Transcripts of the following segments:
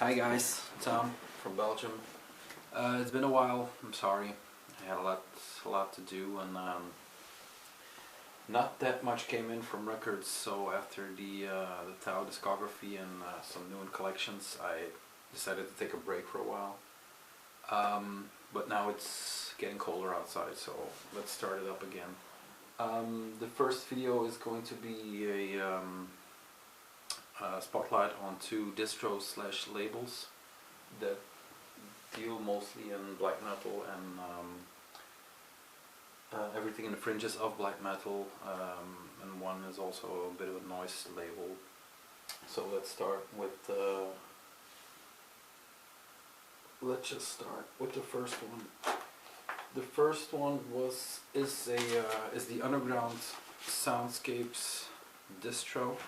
Hi guys, Tom from Belgium. It's been a while. I'm sorry. I had a lot to do, and not that much came in from records. So after the Tao discography and some new collections, I decided to take a break for a while. But now it's getting colder outside, so let's start it up again. The first video is going to be a spotlight on two distros / labels that deal mostly in black metal and everything in the fringes of black metal, and one is also a bit of a noise label. So let's start with let's just start with the first one. The first one is the underground Soundscapes distro.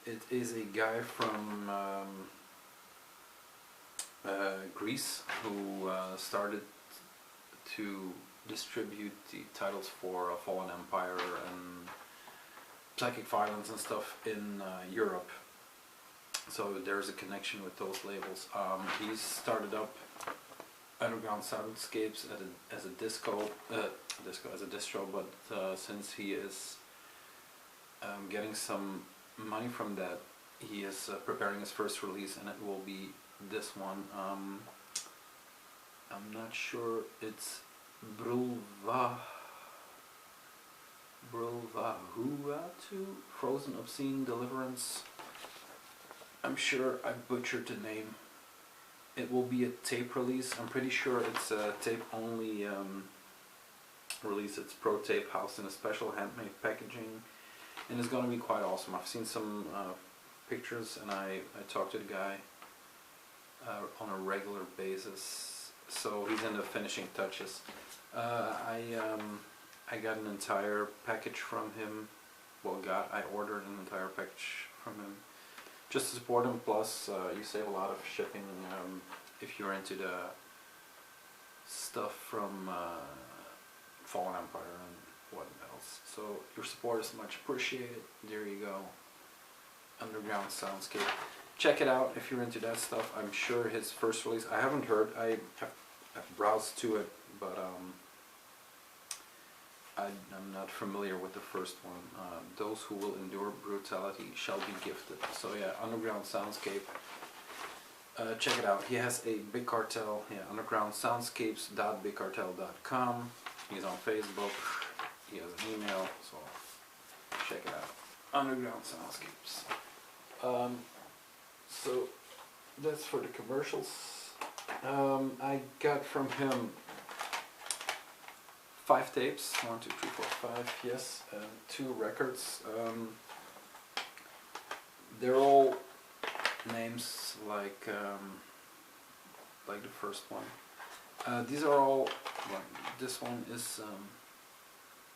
It is a guy from Greece who started to distribute the titles for Fallen Empire and Psychic Violence and stuff in Europe. So there's a connection with those labels. He started up Underground Soundscapes as a distro, but since he is getting some money from that, he is preparing his first release, and it will be this one. I'm not sure. It's Brulva Huatu, Frozen Obscene Deliverance. I'm sure I butchered the name. It will be a tape release. I'm pretty sure it's a tape only release. It's pro tape housed in a special handmade packaging, and it's gonna be quite awesome. I've seen some pictures, and I talked to the guy on a regular basis, so he's in the finishing touches. I got an entire package from him. I ordered an entire package from him just to support him. Plus, you save a lot of shipping if you're into the stuff from Fallen Empire and what else. So your support is much appreciated. There you go. Underground Soundscape. Check it out if you're into that stuff. I'm sure his first release, I haven't heard. I've browsed to it, but I'm not familiar with the first one. Those who will endure brutality shall be gifted. So yeah, Underground Soundscape. Check it out. He has a Big Cartel. Yeah, undergroundsoundscapes.bigcartel.com. He's on Facebook. He has an email. So check it out. Underground Soundscapes. So that's for the commercials. I got from him 5 tapes, 1, 2, 3, 4, 5, yes, 2 records. They're all names like the first one. These are all, well, this one is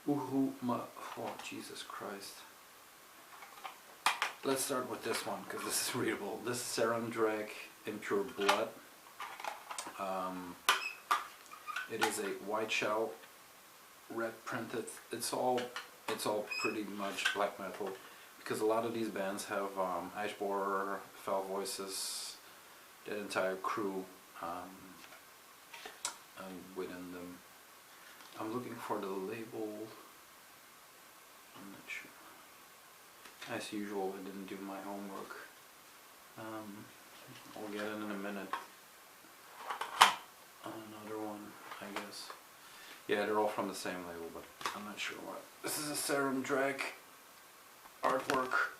oh Jesus Christ. Let's start with this one, because this is readable. This is Serum Drag Impure Blood. It is a white shell, red printed. It's all pretty much black metal, because a lot of these bands have Ashborer, Foul Voices, that entire crew within them. I'm looking for the label. I'm not sure. As usual, I didn't do my homework. I'll get it in a minute. Another one, I guess. Yeah, they're all from the same label, but I'm not sure what. This is a Serum Drag artwork.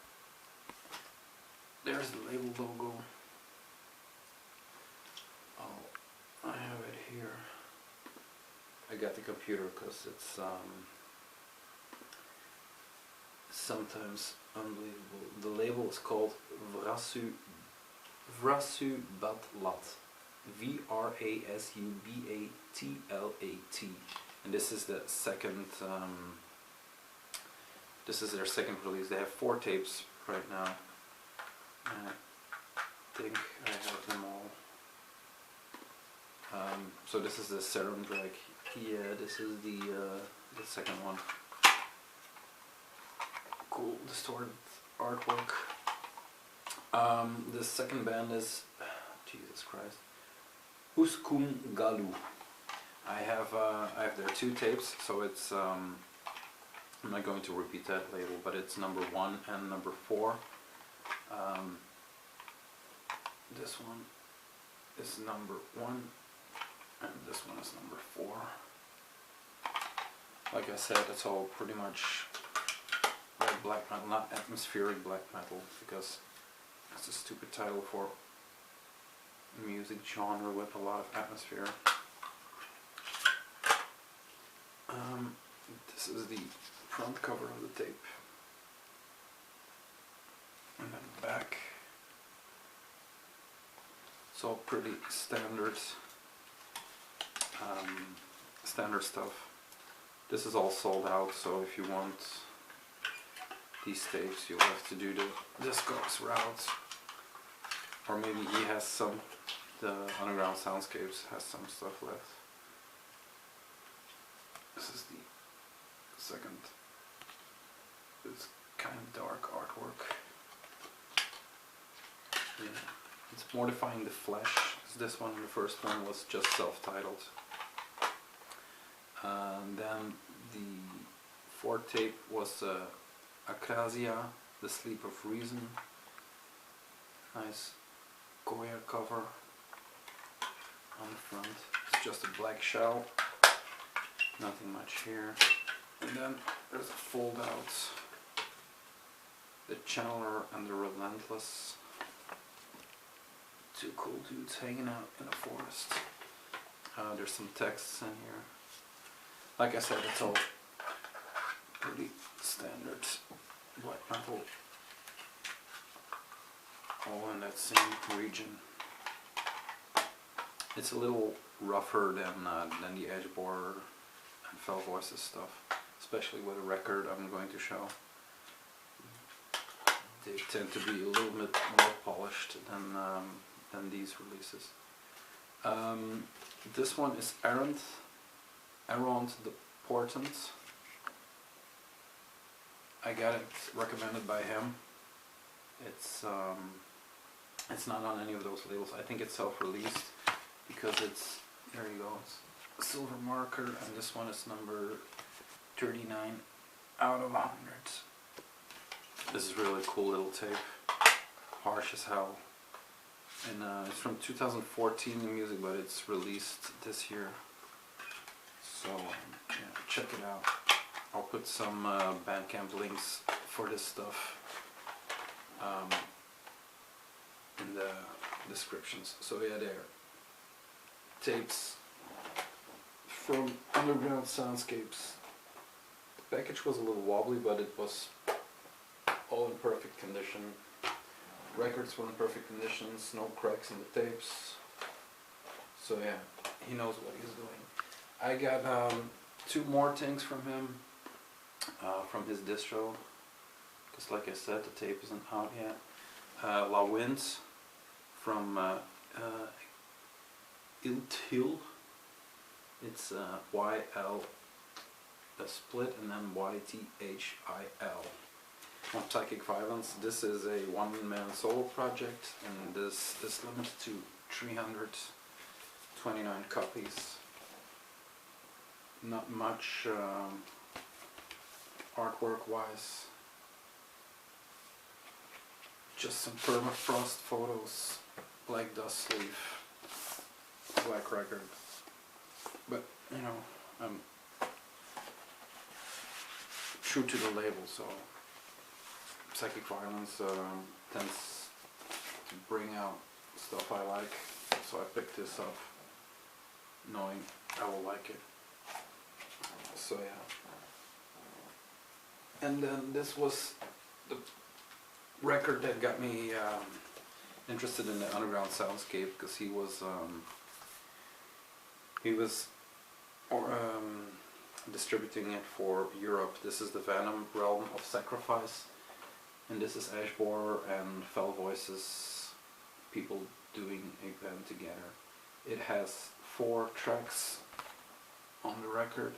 There's the label logo. Oh, I have it here. I got the computer because it's sometimes unbelievable. The label is called Vrasubatlat. Vrasubatlat. And this is the second. This is their second release. They have 4 tapes right now. And I think I have them all. So this is the Serum Drag. Yeah, this is the second one. Cool distorted artwork. The second band is, Jesus Christ, Uskum Galu. I have their 2 tapes, so it's I'm not going to repeat that label, but it's number 1 and number 4. This one is number 1, and this one is number 4. Like I said, it's all pretty much like black metal, not atmospheric black metal, because it's a stupid title for a music genre with a lot of atmosphere. This is the front cover of the tape, and then the back. It's all pretty standard, standard stuff. This is all sold out, so if you want these tapes, you'll have to do the Discogs route, or maybe he has some. The Underground Soundscapes has some stuff left. This is the second. It's kind of dark artwork. Yeah. It's Mortifying the Flesh. This one, the first one, was just self-titled. Then the 4th tape was Akrasia, The Sleep of Reason. Nice Goya cover on the front. It's just a black shell. Nothing much here. And then there's a fold out. The Channeler and the Relentless. 2 cool dudes hanging out in a forest. There's some texts in here. Like I said, it's all pretty standard black metal. All in that same region. It's a little rougher than the Edgeborder and Fell Voices stuff, especially with a record I'm going to show. They tend to be a little bit more polished than these releases. This one is Errant the Portent. I got it recommended by him. It's not on any of those labels. I think it's self-released because it's, there you go, it's silver marker, and this one is number 39 out of 100. This is really cool little tape, harsh as hell, and it's from 2014 the music, but it's released this year, so yeah, check it out. I'll put some Bandcamp links for this stuff in the descriptions. So yeah, there. Tapes from Underground Soundscapes. The package was a little wobbly, but it was all in perfect condition. Records were in perfect conditions, no cracks in the tapes. So yeah, he knows what he's doing. I got 2 more things from him, from his distro, because like I said, the tape isn't out yet. La Winds from Iltil. It's YL, a split, and then YTHIL. On Psychic Violence. This is a one-man solo project, and this is limited to 329 copies. Not much artwork-wise. Just some permafrost photos, black dust sleeve, black record. But you know, I'm true to the label, so Psychic Violence tends to bring out stuff I like, so I picked this up knowing I will like it. So yeah. And then this was the record that got me interested in the Underground Soundscape, because he was distributing it for Europe. This is the Venom Realm of Sacrifice, and this is Ashbore and Fell Voices, people doing a band together. It has 4 tracks on the record,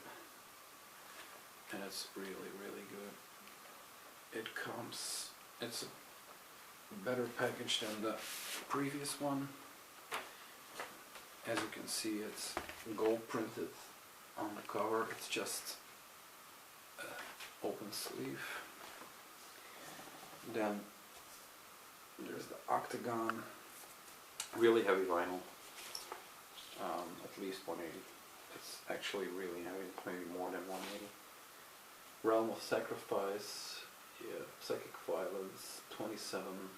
and it's really, really good. It's a better package than the previous one. As you can see, it's gold printed on the cover. It's just open sleeve. Then there's the octagon, really heavy vinyl, at least 180. It's actually really heavy, maybe more than 180. Realm of Sacrifice, yeah, Psychic Violence, 27.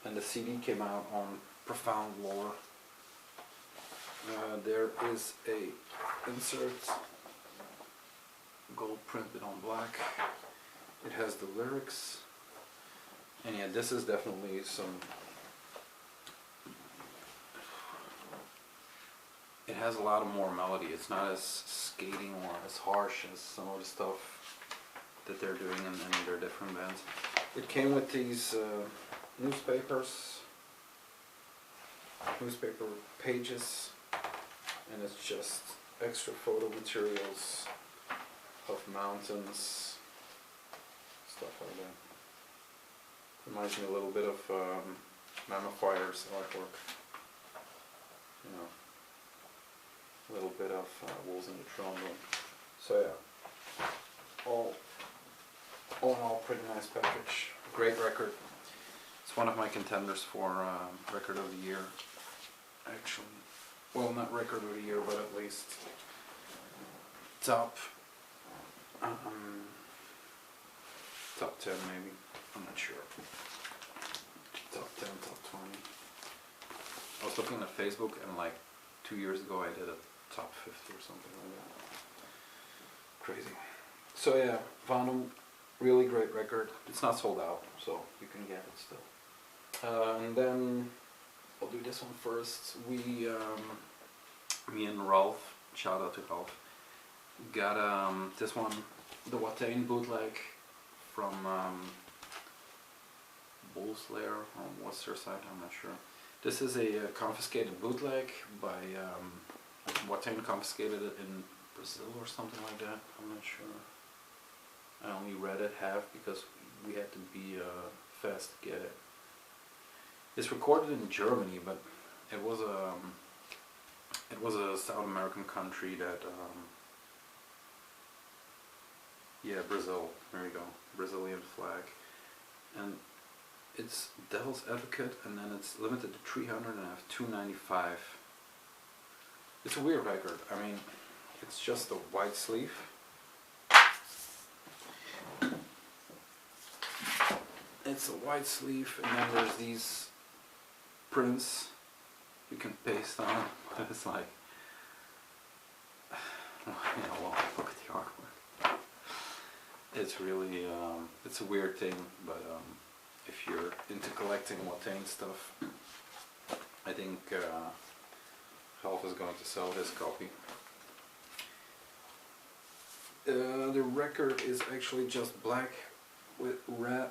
And the CD came out on Profound Lore. There is a insert, gold printed on black. It has the lyrics. And yeah, this is definitely some... It has a lot of more melody. It's not as skating or as harsh as some of the stuff that they're doing in their different bands. It came with these newspaper pages, and it's just extra photo materials of mountains, stuff like that. Reminds me a little bit of Mammofire's artwork, you know, a little bit of Wolves in the Throne Room. So yeah, all in all, pretty nice package. Great record. It's one of my contenders for record of the year, actually. Well, not record of the year, but at least top 10 maybe. I'm not sure. Top 10, top 20. I was looking at Facebook, and like 2 years ago I did a top 50 or something like that. Crazy. So yeah, Vinyl, really great record. It's not sold out, so you can get it still. And then I'll do this one first. Me and Ralph, shout out to Ralph, got this one, the Watain bootleg from Bullslayer, or what's their site, I'm not sure. This is a confiscated bootleg by Watain, confiscated it in Brazil or something like that, I'm not sure. I only read it half because we had to be fast to get it. It's recorded in Germany, but it was a South American country that yeah, Brazil, there you go, Brazilian flag. And it's Devil's Advocate, and then it's limited to 300 and I have 295. It's a weird record. I mean, it's just a white sleeve. It's a white sleeve, and then there's these prints you can paste on, but it's like, you know, well, look at the artwork. It's really, it's a weird thing, but if you're into collecting Watain stuff, I think Ralph is going to sell his copy. The record is actually just black with red,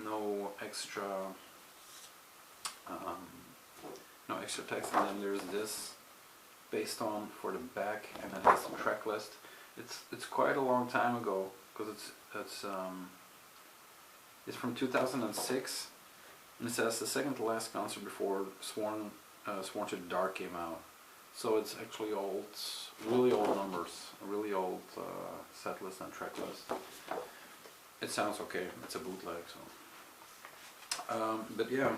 no extra text, and then there's this based on for the back, and it has the track list. It's quite a long time ago, because it's from 2006, and it says the second to last concert before Sworn to the Dark came out. So it's actually old, really old numbers, really old set list and track list. It sounds okay. It's a bootleg, so. But yeah,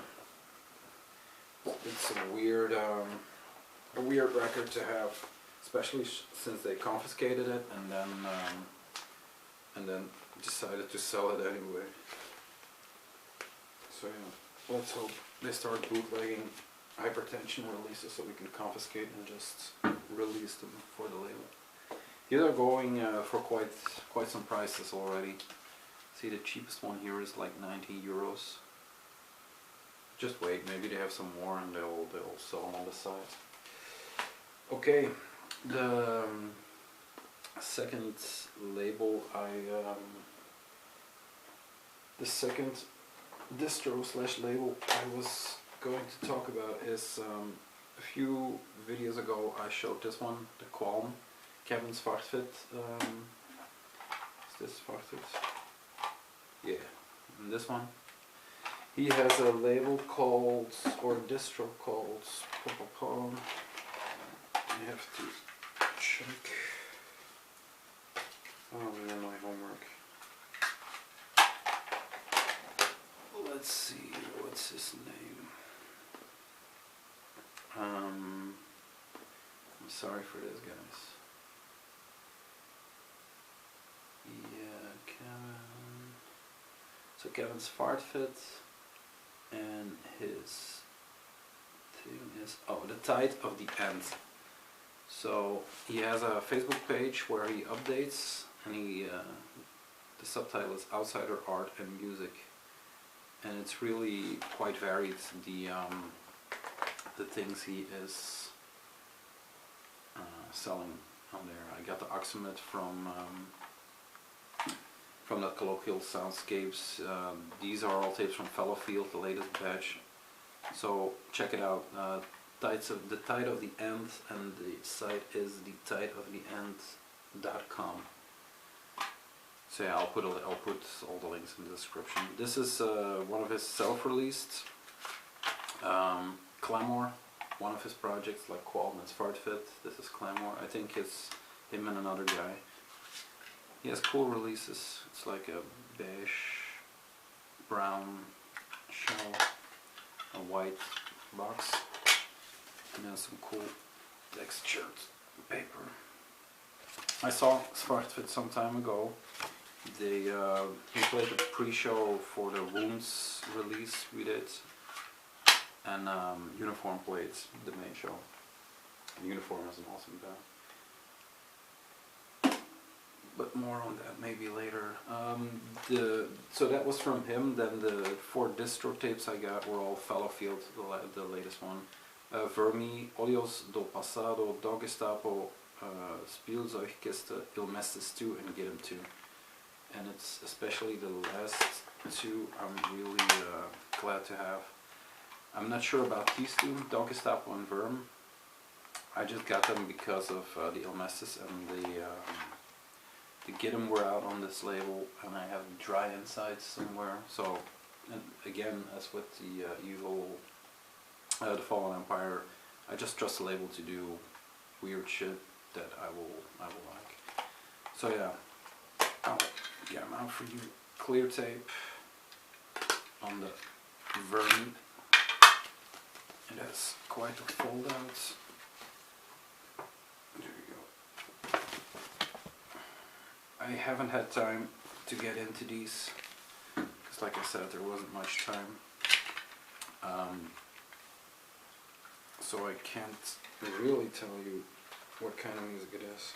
it's a weird record to have, especially since they confiscated it and then decided to sell it anyway. So yeah, let's hope they start bootlegging Hypertension releases so we can confiscate and just release them for the label. These are going for quite some prices already. See, the cheapest one here is like 90 euros. Just wait, maybe they have some more and they'll sell them on the side. Okay, the second label the second distro / label I was going to talk about is a few videos ago I showed this one, the Qualm, Kevin Svartfit. Is this Svartfit? Yeah, and this one. He has a label called, or a distro called, I have to check. Oh man, my homework. Let's see, what's his name? I'm sorry for this, guys. Yeah, Kevin. So Kevin's Fartfit, and his thing is, oh, the tide of the end. So he has a Facebook page where he updates, and the subtitle is Outsider Art and Music, and it's really quite varied, the things he is selling on there. I got the Oxymet from that colloquial Soundscapes. These are all tapes from Filth, the latest batch. So check it out. The Tide of the End, and the site is thetideoftheend.com. So yeah, I'll put all the links in the description. This is one of his self-released Clamor, one of his projects, like Qualman's Fartfit. This is Clamor. I think it's him and another guy. He has cool releases. It's like a beige, brown shell, a white box, and then some cool textured paper. I saw Fartfit some time ago. He played the pre-show for the Wounds release we did, and Uniform played the main show. And Uniform is an awesome band. But more on that maybe later. So that was from him. Then the 4 distro tapes I got were all Fallowfield, the latest one. Vermi, Olhos do Passado, Dogestapo, Spielzeugkiste, Ilmestys 2 and GIDIM 2. And it's especially the last 2 I'm really glad to have. I'm not sure about these 2, Dogestapo and Verm. I just got them because of the Ilmestys, and the GIDIM were out on this label, and I have Dry Insides somewhere. So, and again, as with the the Fallen Empire, I just trust the label to do weird shit that I will like. So yeah, I'll get them out for you. Clear tape on the Vermi. It has quite a fold out. There you go. I haven't had time to get into these, because like I said, there wasn't much time. So I can't really tell you what kind of music it is.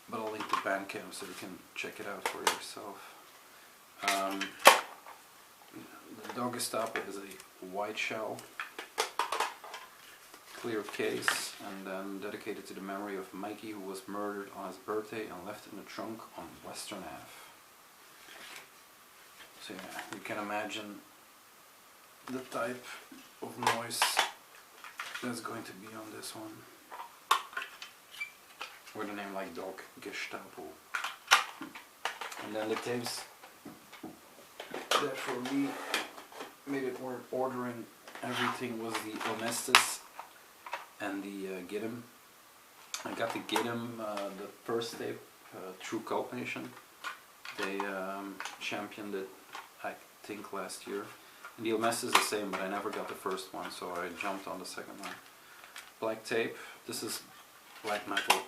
But I'll link to Bandcamp so you can check it out for yourself. The Dogestapo is a white shell, clear case, and then dedicated to the memory of Mikey, who was murdered on his birthday and left in the trunk on Western Ave. So yeah, you can imagine the type of noise that's going to be on this one, with a name like Dog Gestapo. And then the tapes that for me made it worth ordering everything was the Ilmestys and the GIDIM. I got the GIDIM, the first tape, True Cult Nation. They championed it, I think, last year. And the Ilmestys is the same, but I never got the first one, so I jumped on the second one. Black tape. This is black metal,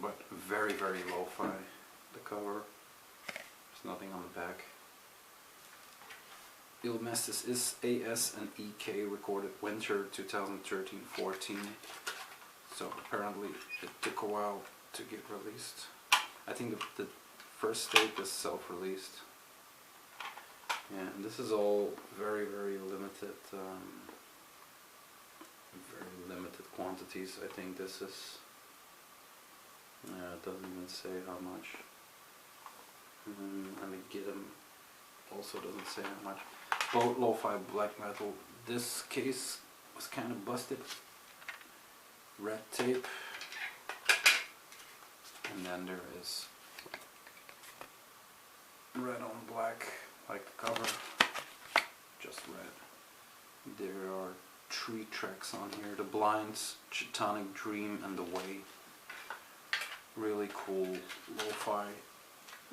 but very, very lo-fi. The cover. There's nothing on the back. Ilmestys is AS and EK, recorded winter 2013-14. So apparently it took a while to get released. I think the first tape is self-released. Yeah, and this is all very, very limited, quantities. I think this is, it doesn't even say how much. And the GIDIM also doesn't say how much. Both lo-fi black metal. This case was kind of busted. Red tape. And then there is red on black, like the cover. There are 3 tracks on here: The Blinds, Chitonic Dream, and The Way. Really cool lo-fi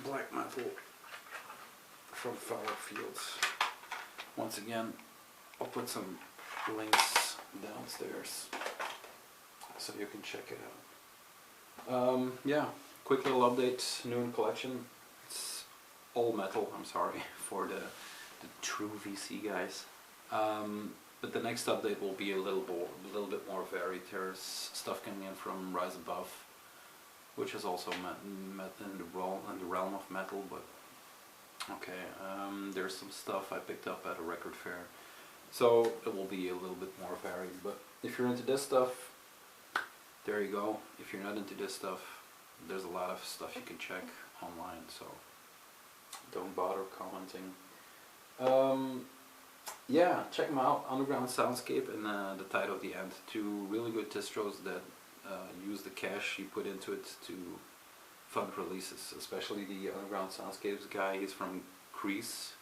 black metal from Fowler Fields. Once again, I'll put some links downstairs so you can check it out. Yeah, quick little update, new in collection. It's all metal, I'm sorry for the true VC guys. But the next update will be a little bit more varied. There's stuff coming in from Rise Above, which is also in the realm of metal, but okay. There's some stuff I picked up at a record fair, so it will be a little bit more varied. But if you're into this stuff, there you go. If you're not into this stuff, there's a lot of stuff you can check online, so don't bother commenting. Yeah, check them out. Underground Soundscape and the Tide of the End. 2 really good distros that use the cash you put into it to fund releases. Especially the Underground Soundscapes guy. He's from Greece.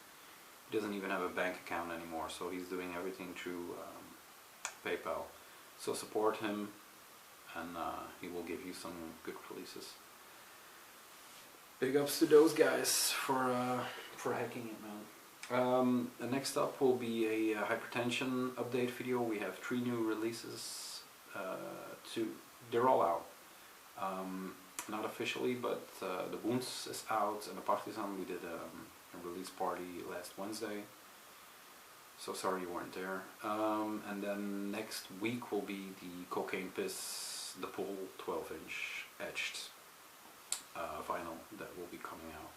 He doesn't even have a bank account anymore, so he's doing everything through PayPal. So support him, and he will give you some good releases. Big ups to those guys for hacking it, man. Next up will be a Hypertension update video. We have 3 new releases. They're all out. Not officially, but the Wounds is out, and the Partisan, we did a release party last Wednesday. So sorry you weren't there. And then next week will be the Cocaine Piss, the Pool 12-inch etched vinyl that will be coming out.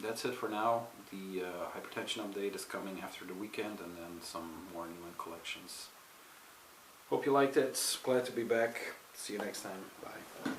That's it for now. The Hypertension update is coming after the weekend, and then some more new in collections. Hope you liked it. Glad to be back. See you next time. Bye.